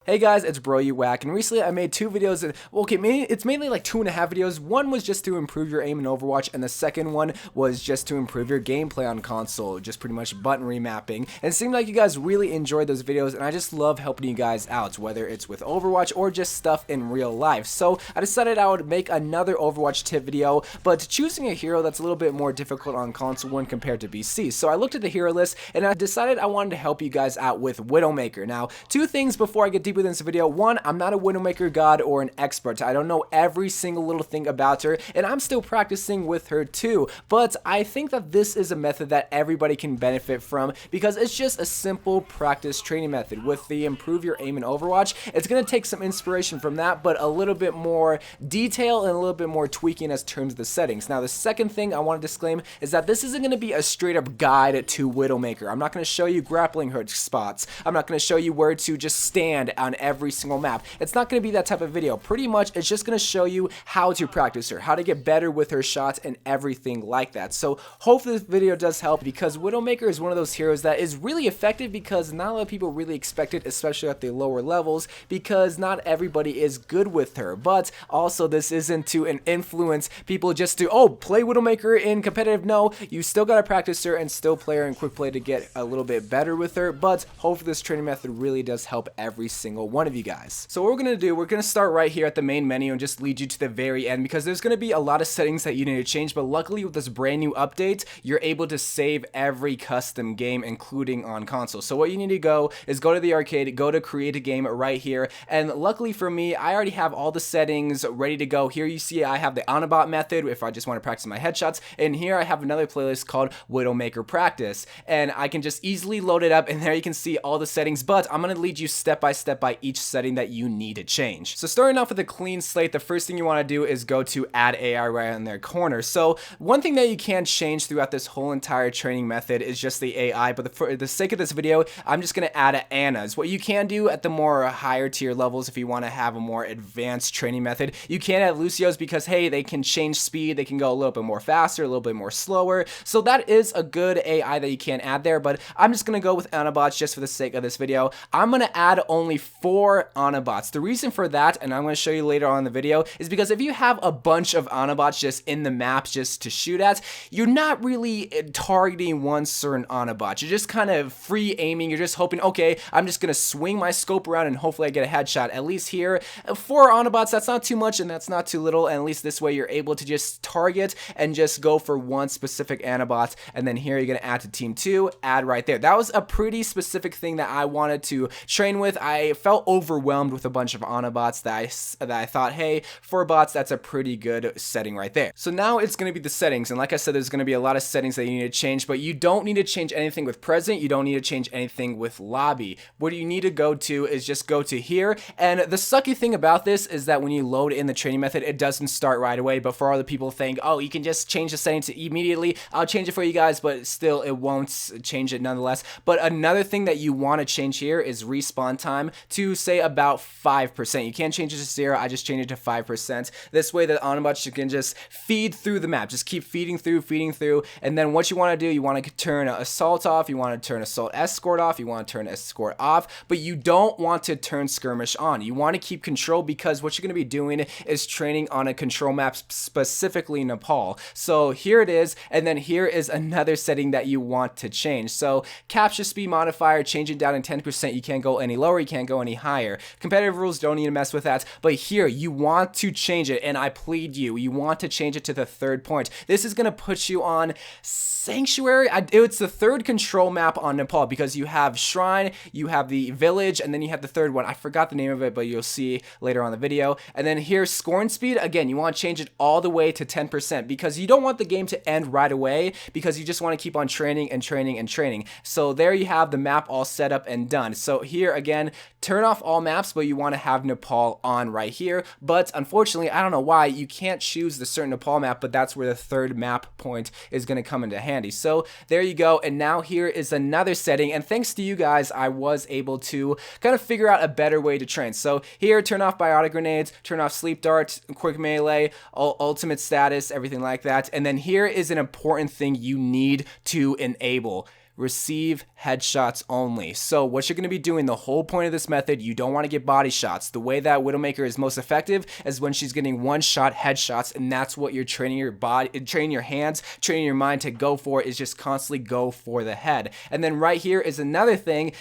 Hey guys, it's Bro You Whack, and recently I made two videos. It's mainly like 2.5 videos. One was just to improve your aim in Overwatch, and the second one was just to improve your gameplay on console, just pretty much button remapping. And it seemed like you guys really enjoyed those videos, and I just love helping you guys out, whether it's with Overwatch or just stuff in real life. So I decided I would make another Overwatch tip video, but choosing a hero that's a little bit more difficult on console when compared to PC. So I looked at the hero list, and I decided I wanted to help you guys out with Widowmaker. Now, two things before I get deep within this video. One, I'm not a Widowmaker god or an expert. I don't know every single little thing about her, and I'm still practicing with her too, but I think that this is a method that everybody can benefit from because it's just a simple practice training method. With the improve your aim in Overwatch, it's going to take some inspiration from that, but a little bit more detail and a little bit more tweaking as terms of the settings. Now, the second thing I want to disclaim is that this isn't going to be a straight up guide to Widowmaker. I'm not going to show you grappling hook spots. I'm not going to show you where to just stand on every single map. It's not going to be that type of video. Pretty much, it's just going to show you how to practice her, how to get better with her shots, and everything like that. So, hopefully this video does help because Widowmaker is one of those heroes that is really effective because not a lot of people really expect it, especially at the lower levels, because not everybody is good with her. But also, this isn't to influence people just to, oh, play Widowmaker in competitive. No, you still got to practice her and still play her in quick play to get a little bit better with her. But hopefully this training method really does help every single one of you guys. So what we're going to do, we're going to start right here at the main menu and just lead you to the very end because there's going to be a lot of settings that you need to change, but luckily with this brand new update, you're able to save every custom game, including on console. So what you need to go is go to the arcade, go to create a game right here, and luckily for me, I already have all the settings ready to go. Here you see I have the Onabot method if I just want to practice my headshots, and here I have another playlist called Widowmaker Practice, and I can just easily load it up, and there you can see all the settings, but I'm going to lead you step by step by each setting that you need to change. So starting off with a clean slate, the first thing you want to do is go to add AI right in their corner. So one thing that you can change throughout this whole entire training method is just the AI, but for the sake of this video, I'm just going to add Anna's. What you can do at the more higher tier levels, if you want to have a more advanced training method, you can add Lucio's because, hey, they can change speed, they can go a little bit more faster, a little bit more slower, so that is a good AI that you can add there, but I'm just going to go with Anabots just for the sake of this video. I'm going to add only 4 Anabots. The reason for that, and I'm going to show you later on in the video, is because if you have a bunch of Anabots just in the map just to shoot at, you're not really targeting one certain Anabot. You're just kind of free aiming. You're just hoping, okay, I'm just going to swing my scope around and hopefully I get a headshot. At least here, 4 Anabots, that's not too much and that's not too little, and at least this way you're able to just target and just go for one specific Anabot, and then here you're going to add to team 2, add right there. That was a pretty specific thing that I wanted to train with. I felt overwhelmed with a bunch of Anabots that I thought, hey, 4 bots, that's a pretty good setting right there. So now it's going to be the settings, and like I said, there's going to be a lot of settings that you need to change, but you don't need to change anything with present, you don't need to change anything with lobby. What you need to go to is just go to here, and the sucky thing about this is that when you load in the training method, it doesn't start right away, but for all the people think, oh, you can just change the setting to immediately, I'll change it for you guys, but still it won't change it nonetheless. But another thing that you want to change here is respawn time to say about 5%. You can't change it to 0, I just changed it to 5%. This way the Onabot can just feed through the map, just keep feeding through, and then what you want to do, you want to turn assault off, you want to turn assault escort off, you want to turn escort off, but you don't want to turn skirmish on. You want to keep control because what you're going to be doing is training on a control map, specifically Nepal. So here it is, and then here is another setting that you want to change. So capture speed modifier, change it down in 10%. You can't go any lower, you can't go any higher. Competitive rules, don't need to mess with that, but here you want to change it, and I plead you want to change it to the 3rd point. This is going to put you on Sanctuary. It's the 3rd control map on Nepal because you have Shrine, you have the Village, and then you have the 3rd one. I forgot the name of it, but you'll see later on the video. And then here's Scorn Speed. Again, you want to change it all the way to 10% because you don't want the game to end right away because you just want to keep on training and training and training. So there you have the map all set up and done. So here again, turn off all maps, but you want to have Nepal on right here. But unfortunately, I don't know why, you can't choose the certain Nepal map, but that's where the 3rd map point is going to come into handy. So there you go, and now here is another setting, and thanks to you guys, I was able to kind of figure out a better way to train. So here, turn off biotic grenades, turn off sleep dart, quick melee, ultimate status, everything like that, and then here is an important thing you need to enable. receive headshots only. So what you're going to be doing, the whole point of this method, you don't want to get body shots. The way that Widowmaker is most effective is when she's getting one-shot headshots, and that's what you're training your body, training your hands, training your mind to go for, is just constantly go for the head. And then right here is another thing.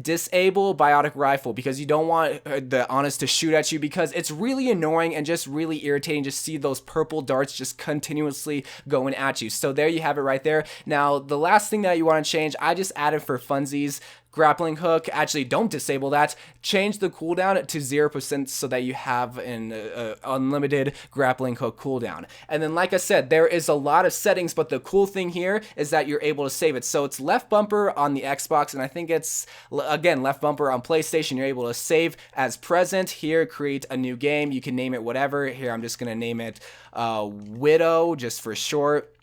Disable biotic rifle, because you don't want the honest to shoot at you, because it's really annoying and just really irritating to see those purple darts just continuously going at you. So there you have it right there. Now the last thing that you want to change, I just added for funsies, grappling hook. Actually, don't disable that. Change the cooldown to 0% so that you have an unlimited grappling hook cooldown. And then, like I said, there is a lot of settings, but the cool thing here is that you're able to save it. So it's left bumper on the Xbox, and I think it's, again, left bumper on PlayStation. You're able to save as present. Here, create a new game. You can name it whatever. Here, I'm just going to name it Widow, just for short.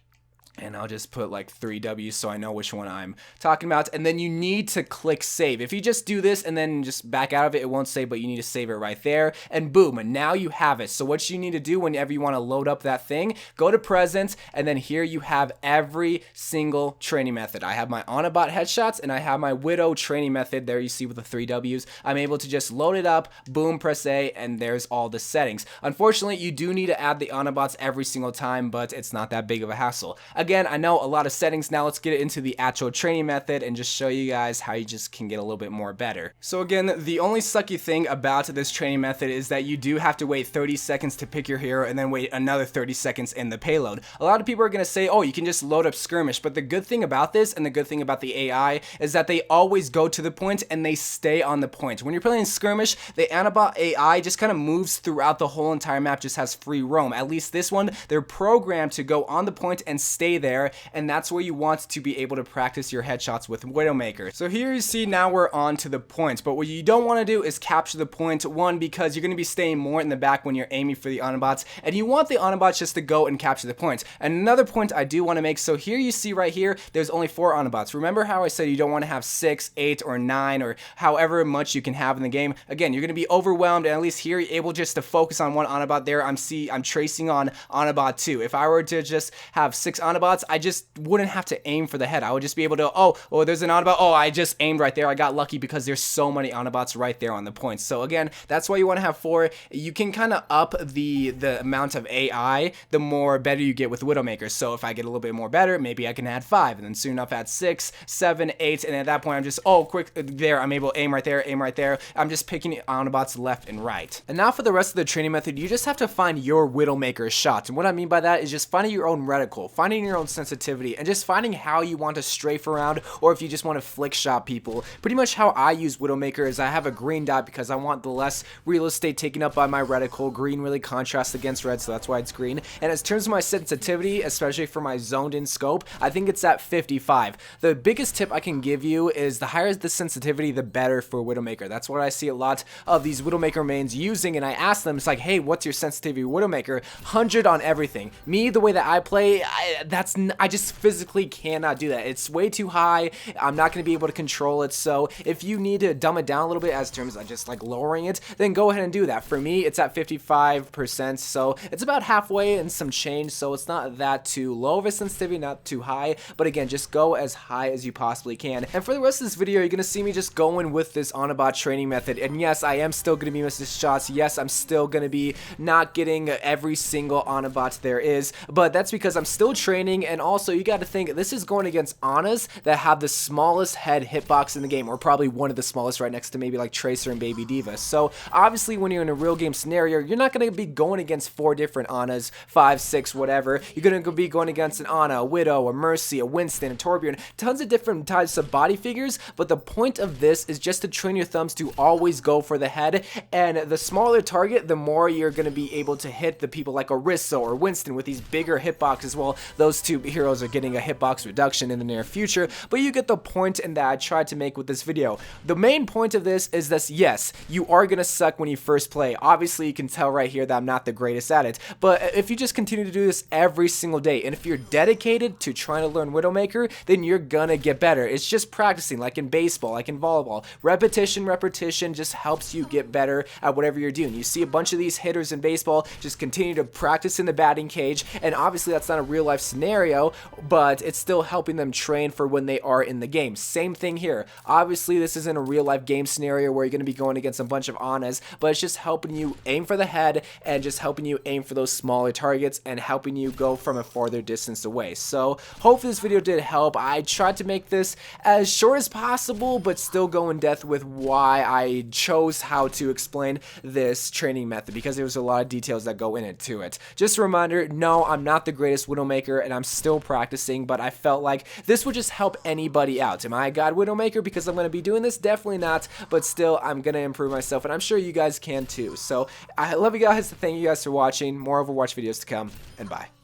And I'll just put like 3 W's so I know which one I'm talking about. And then you need to click save. If you just do this and then just back out of it, it won't save, but you need to save it right there. And boom, now you have it. So what you need to do whenever you want to load up that thing, go to present, and then here you have every single training method. I have my Onabot headshots, and I have my Widow training method. There you see with the 3 W's. I'm able to just load it up, boom, press A, and there's all the settings. Unfortunately, you do need to add the Onabots every single time, but it's not that big of a hassle. Again, I know a lot of settings. Now let's get into the actual training method and just show you guys how you just can get a little bit more better. So again, the only sucky thing about this training method is that you do have to wait 30 seconds to pick your hero and then wait another 30 seconds in the payload. A lot of people are going to say, oh, you can just load up skirmish, but the good thing about this and the good thing about the AI is that they always go to the point and they stay on the point. When you're playing skirmish, the Anabot AI just kind of moves throughout the whole entire map, just has free roam. At least this one, they're programmed to go on the point and stay there, and that's where you want to be able to practice your headshots with Widowmaker. So here you see now we're on to the point, but what you don't want to do is capture the point, one, because you're going to be staying more in the back when you're aiming for the Onabots, and you want the Onabots just to go and capture the point. And another point I do want to make, so here you see right here, there's only 4 Onabots. Remember how I said you don't want to have 6, 8, or 9, or however much you can have in the game? Again, you're going to be overwhelmed, and at least here you're able just to focus on one Onabot. There I'm tracing on Onabot 2. If I were to just have 6 Onabots, I just wouldn't have to aim for the head. I would just be able to, oh, there's an Onabot. Oh, I just aimed right there. I got lucky because there's so many Onabots right there on the points. So again, that's why you want to have 4. You can kind of up the amount of AI the more better you get with Widowmaker. So if I get a little bit more better, maybe I can add 5, and then soon enough add 6, 7, 8, and at that point I'm just, quick, there, I'm able to aim right there, aim right there. I'm just picking Onabots left and right. And now for the rest of the training method, you just have to find your Widowmaker shots. And what I mean by that is just finding your own reticle, finding your own sensitivity, and just finding how you want to strafe around, or if you just want to flick shot people. Pretty much how I use Widowmaker is I have a green dot because I want the less real estate taken up by my reticle. Green really contrasts against red, so that's why it's green. And in terms of my sensitivity, especially for my zoned in scope, I think it's at 55. The biggest tip I can give you is the higher the sensitivity, the better for Widowmaker. That's what I see a lot of these Widowmaker mains using, and I ask them, it's like, hey, what's your sensitivity Widowmaker? 100 on everything. Me, the way that I play, I just physically cannot do that. It's way too high. I'm not going to be able to control it. So if you need to dumb it down a little bit as terms of just like lowering it, then go ahead and do that. For me, it's at 55%, so it's about halfway and some change, so it's not that too low of a sensitivity, not too high, but again, just go as high as you possibly can. And for the rest of this video, you're going to see me just going with this Onabot training method, and yes, I am still going to be missing shots. Yes, I'm still going to be not getting every single Onabot there is, but that's because I'm still training, and also you got to think this is going against Anas that have the smallest head hitbox in the game, or probably one of the smallest, right next to maybe like Tracer and Baby Diva. So obviously when you're in a real game scenario, you're not going to be going against 4 different Anas, 5, 6, whatever. You're going to be going against an Ana, a Widow, a Mercy, a Winston, a Torbjorn, tons of different types of body figures, but the point of this is just to train your thumbs to always go for the head, and the smaller target, the more you're going to be able to hit the people like Orisa or Winston with these bigger hitboxes. Well, those 2 heroes are getting a hitbox reduction in the near future, but you get the point in that I tried to make with this video. The main point of this is that yes, you are going to suck when you first play. Obviously, you can tell right here that I'm not the greatest at it, but if you just continue to do this every single day, and if you're dedicated to trying to learn Widowmaker, then you're gonna get better. It's just practicing, like in baseball, like in volleyball. Repetition just helps you get better at whatever you're doing. You see a bunch of these hitters in baseball just continue to practice in the batting cage, and obviously that's not a real life scenario. scenario, but it's still helping them train for when they are in the game. Same thing here. Obviously, this isn't a real life game scenario where you're going to be going against a bunch of Anas, but it's just helping you aim for the head and just helping you aim for those smaller targets and helping you go from a farther distance away. So hopefully this video did help. I tried to make this as short as possible, but still go in depth with why I chose how to explain this training method, because there was a lot of details that go into it. Just a reminder, no, I'm not the greatest Widowmaker and I'm still practicing, but I felt like this would just help anybody out. Am I a god Widowmaker because I'm going to be doing this? Definitely not, but still I'm going to improve myself, and I'm sure you guys can too. So I love you guys. Thank you guys for watching. More Overwatch videos to come, and bye.